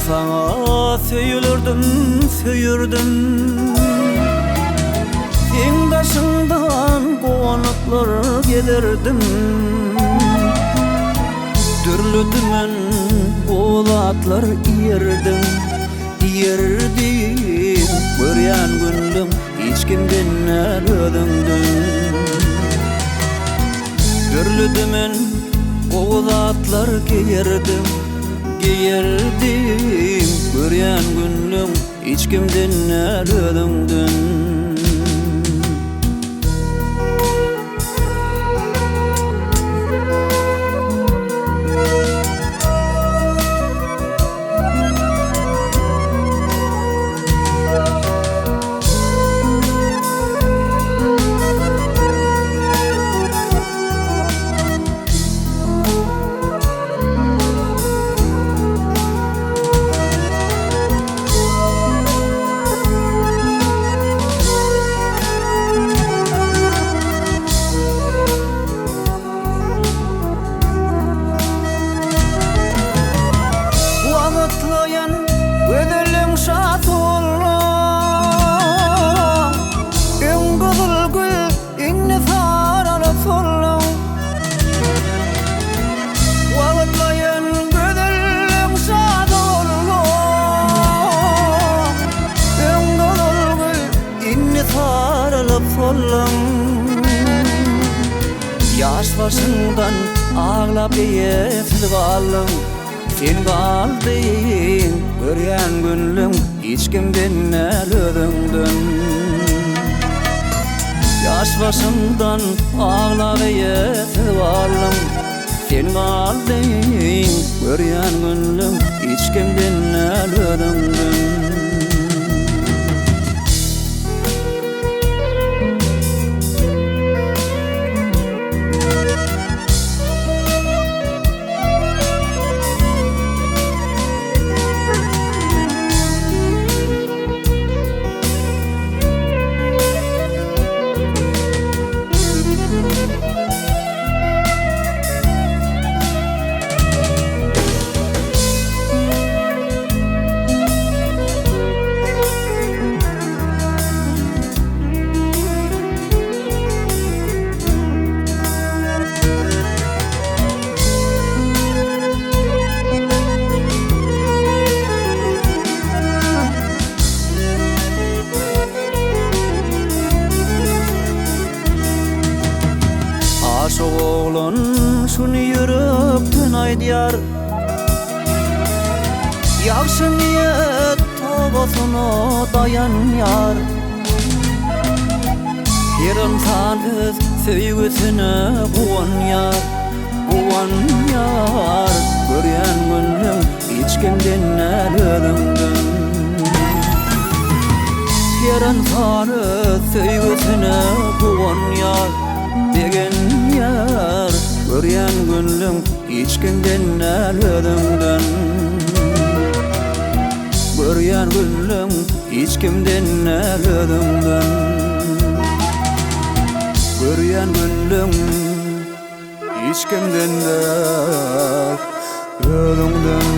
sana söylerdim, söyürdüm. Sen başından konuklar giderdim. Türlü dümen bolatlar yerdim. Görýän günlüm hiç kimden ödündüm. Türlü dümen bolatlar giyerdim. Görýän günlüm hiç kimden ödündüm. Yaş başından ağlap yetilip aldım. Sen kaldın görýän günlüm hiç kimden ödündüm. Yaş başından ağlap yetilip aldım. Sen kaldın görýän günlüm hiç kimden ödündüm. Aşık oğlan şunu yürekten aydiyar. Yaxşı niyet tobasına dayan yar. Her insan öz söýgüsine guwan yar. Görýän günlüm hiç kimden ödündüm. Her insan öz söýgüsine guwan yar. Görýän günlüm hiç kimden ödündüm. Görýän günlüm hiç kimden ödündüm. Görýän günlüm hiç kimden ödündüm.